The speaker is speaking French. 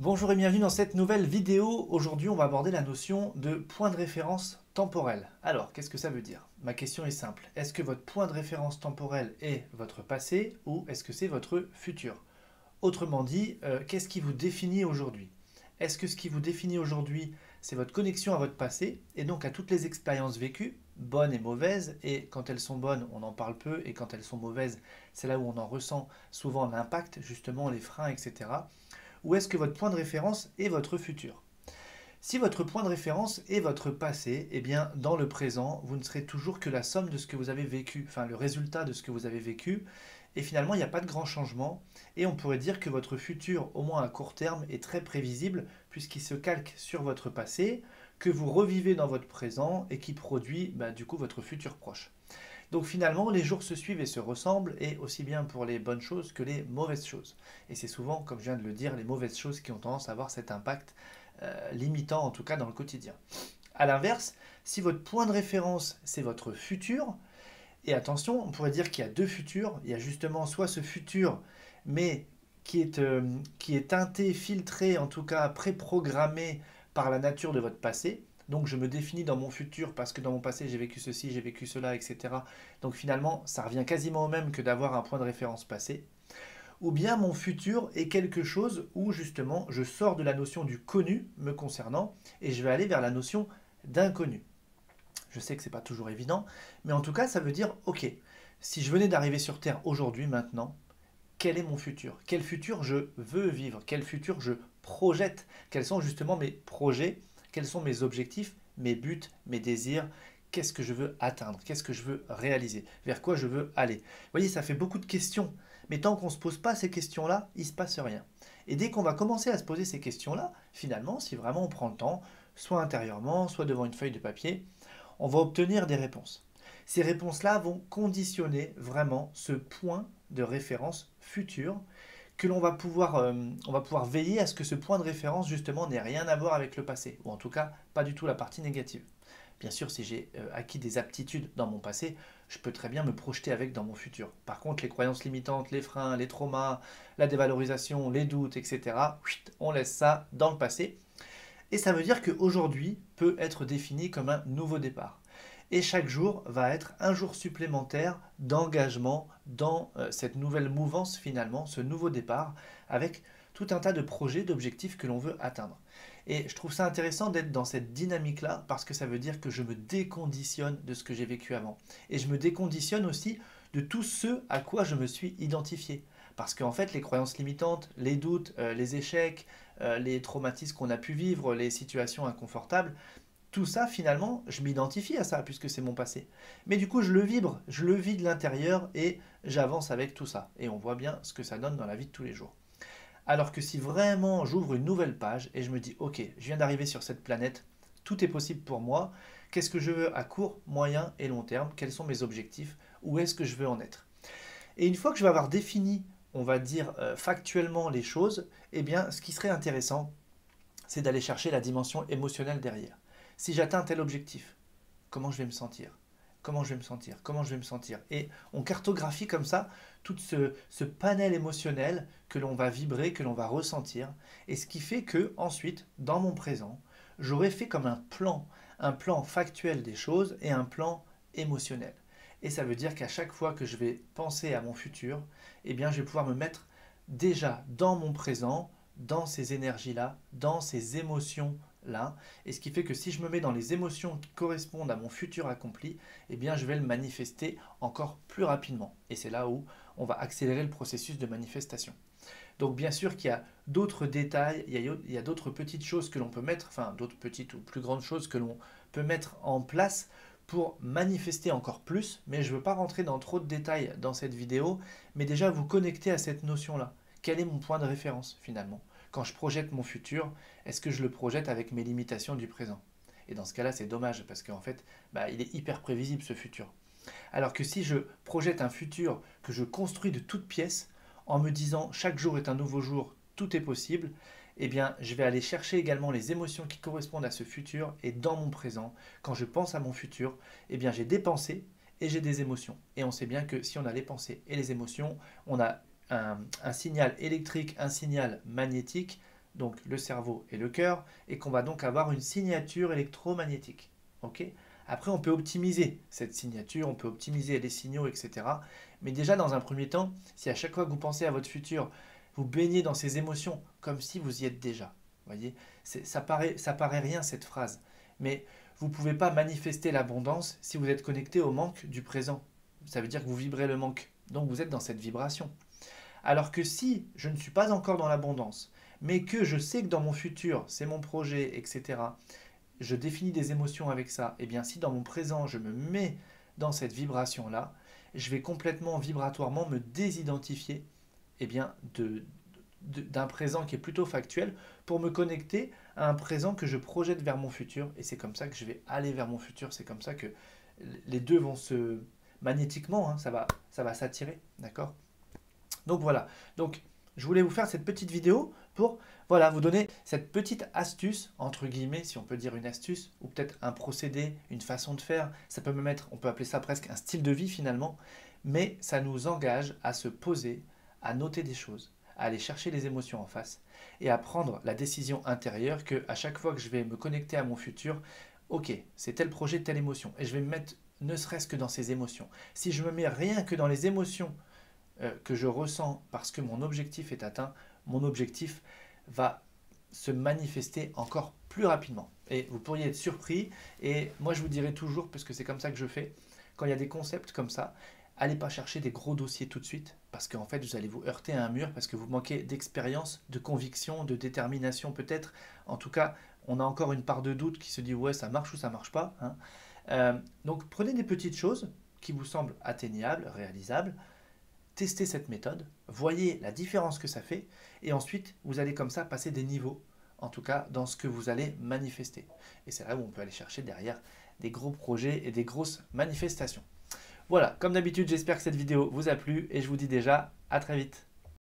Bonjour et bienvenue dans cette nouvelle vidéo. Aujourd'hui, on va aborder la notion de point de référence temporel. Alors, qu'est-ce que ça veut dire? Ma question est simple. Est-ce que votre point de référence temporel est votre passé ou est-ce que c'est votre futur? Autrement dit, qu'est-ce qui vous définit aujourd'hui? Est-ce que ce qui vous définit aujourd'hui, c'est votre connexion à votre passé et donc à toutes les expériences vécues, bonnes et mauvaises, et quand elles sont bonnes, on en parle peu, et quand elles sont mauvaises, c'est là où on en ressent souvent l'impact, justement les freins, etc. Ou est-ce que votre point de référence est votre futur? Si votre point de référence est votre passé, eh bien, dans le présent, vous ne serez toujours que la somme de ce que vous avez vécu, enfin le résultat de ce que vous avez vécu, et finalement, il n'y a pas de grand changement, et on pourrait dire que votre futur, au moins à court terme, est très prévisible, puisqu'il se calque sur votre passé, que vous revivez dans votre présent, et qui produit, du coup, votre futur proche. Donc finalement, les jours se suivent et se ressemblent, et aussi bien pour les bonnes choses que les mauvaises choses. Et c'est souvent, comme je viens de le dire, les mauvaises choses qui ont tendance à avoir cet impact limitant, en tout cas dans le quotidien. A l'inverse, si votre point de référence, c'est votre futur, et attention, on pourrait dire qu'il y a deux futurs, il y a justement soit ce futur, mais qui est teinté, filtré, en tout cas préprogrammé par la nature de votre passé. Donc je me définis dans mon futur parce que dans mon passé j'ai vécu ceci, j'ai vécu cela, etc. Donc finalement, ça revient quasiment au même que d'avoir un point de référence passé. Ou bien mon futur est quelque chose où justement je sors de la notion du connu me concernant et je vais aller vers la notion d'inconnu. Je sais que c'est pas toujours évident, mais en tout cas ça veut dire ok, si je venais d'arriver sur Terre aujourd'hui, maintenant, quel est mon futur? Quel futur je veux vivre? Quel futur je projette? Quels sont justement mes projets? Quels sont mes objectifs, mes buts, mes désirs? Qu'est-ce que je veux atteindre? Qu'est-ce que je veux réaliser? Vers quoi je veux aller? Vous voyez, ça fait beaucoup de questions. Mais tant qu'on ne se pose pas ces questions-là, il ne se passe rien. Et dès qu'on va commencer à se poser ces questions-là, finalement, si vraiment on prend le temps, soit intérieurement, soit devant une feuille de papier, on va obtenir des réponses. Ces réponses-là vont conditionner vraiment ce point de référence futur que on va pouvoir veiller à ce que ce point de référence justement n'ait rien à voir avec le passé, ou en tout cas pas du tout la partie négative. Bien sûr, si j'ai acquis des aptitudes dans mon passé, je peux très bien me projeter avec dans mon futur. Par contre, les croyances limitantes, les freins, les traumas, la dévalorisation, les doutes, etc., on laisse ça dans le passé. Et ça veut dire qu'aujourd'hui peut être défini comme un nouveau départ. Et chaque jour va être un jour supplémentaire d'engagement dans cette nouvelle mouvance finalement, ce nouveau départ, avec tout un tas de projets, d'objectifs que l'on veut atteindre. Et je trouve ça intéressant d'être dans cette dynamique-là parce que ça veut dire que je me déconditionne de ce que j'ai vécu avant. Et je me déconditionne aussi de tout ce à quoi je me suis identifié. Parce qu'en fait, les croyances limitantes, les doutes, les échecs, les traumatismes qu'on a pu vivre, les situations inconfortables, tout ça, finalement, je m'identifie à ça puisque c'est mon passé. Mais du coup, je le vibre, je le vis de l'intérieur et j'avance avec tout ça. Et on voit bien ce que ça donne dans la vie de tous les jours. Alors que si vraiment j'ouvre une nouvelle page et je me dis, ok, je viens d'arriver sur cette planète, tout est possible pour moi, qu'est-ce que je veux à court, moyen et long terme, quels sont mes objectifs, où est-ce que je veux en être. Et une fois que je vais avoir défini, on va dire factuellement les choses, eh bien, ce qui serait intéressant, c'est d'aller chercher la dimension émotionnelle derrière. Si j'atteins tel objectif, comment je vais me sentir? Comment je vais me sentir? Comment je vais me sentir? Et on cartographie comme ça tout ce panel émotionnel que l'on va vibrer, que l'on va ressentir, et ce qui fait que ensuite, dans mon présent, j'aurai fait comme un plan factuel des choses et un plan émotionnel. Et ça veut dire qu'à chaque fois que je vais penser à mon futur, eh bien, je vais pouvoir me mettre déjà dans mon présent, dans ces énergies-là, dans ces émotions-là. Et ce qui fait que si je me mets dans les émotions qui correspondent à mon futur accompli, eh bien, je vais le manifester encore plus rapidement. Et c'est là où on va accélérer le processus de manifestation. Donc bien sûr qu'il y a d'autres détails, il y a d'autres petites choses que l'on peut mettre, enfin d'autres petites ou plus grandes choses que l'on peut mettre en place pour manifester encore plus, mais je ne veux pas rentrer dans trop de détails dans cette vidéo, mais déjà vous connecter à cette notion-là. Quel est mon point de référence finalement? Quand je projette mon futur, est-ce que je le projette avec mes limitations du présent? Et dans ce cas-là, c'est dommage parce qu'en fait, il est hyper prévisible ce futur. Alors que si je projette un futur que je construis de toutes pièces, en me disant chaque jour est un nouveau jour, tout est possible, eh bien, je vais aller chercher également les émotions qui correspondent à ce futur et dans mon présent, quand je pense à mon futur, eh bien, j'ai des pensées et j'ai des émotions. Et on sait bien que si on a les pensées et les émotions, on a un signal électrique, un signal magnétique donc le cerveau et le cœur, et qu'on va donc avoir une signature électromagnétique. Ok? Après, on peut optimiser cette signature, on peut optimiser les signaux, etc. Mais déjà, dans un premier temps, si à chaque fois que vous pensez à votre futur, vous baignez dans ces émotions comme si vous y êtes déjà. Voyez, ça paraît rien cette phrase, mais vous ne pouvez pas manifester l'abondance si vous êtes connecté au manque du présent. Ça veut dire que vous vibrez le manque, donc vous êtes dans cette vibration. Alors que si je ne suis pas encore dans l'abondance, mais que je sais que dans mon futur, c'est mon projet, etc., je définis des émotions avec ça, et bien si dans mon présent, je me mets dans cette vibration-là, je vais complètement vibratoirement me désidentifier eh bien, d'un présent qui est plutôt factuel pour me connecter à un présent que je projette vers mon futur. Et c'est comme ça que je vais aller vers mon futur. C'est comme ça que les deux vont se... magnétiquement, hein, ça va s'attirer. D'accord? Donc voilà. Donc je voulais vous faire cette petite vidéo pour voilà, vous donner cette petite astuce, entre guillemets, si on peut dire une astuce, ou peut-être un procédé, une façon de faire. Ça peut me mettre, on peut appeler ça presque un style de vie finalement, mais ça nous engage à se poser, à noter des choses, à aller chercher les émotions en face et à prendre la décision intérieure que à chaque fois que je vais me connecter à mon futur, ok, c'est tel projet, telle émotion, et je vais me mettre ne serait-ce que dans ces émotions. Si je me mets rien que dans les émotions que je ressens parce que mon objectif est atteint, mon objectif va se manifester encore plus rapidement. Et vous pourriez être surpris, et moi je vous dirais toujours, parce que c'est comme ça que je fais, quand il y a des concepts comme ça, allez pas chercher des gros dossiers tout de suite, parce qu'en fait vous allez vous heurter à un mur, parce que vous manquez d'expérience, de conviction, de détermination peut-être. En tout cas, on a encore une part de doute qui se dit ouais ça marche ou ça marche pas. Hein. Donc prenez des petites choses qui vous semblent atteignables, réalisables, testez cette méthode, voyez la différence que ça fait, et ensuite vous allez comme ça passer des niveaux, en tout cas dans ce que vous allez manifester. Et c'est là où on peut aller chercher derrière des gros projets et des grosses manifestations. Voilà, comme d'habitude, j'espère que cette vidéo vous a plu, et je vous dis déjà à très vite.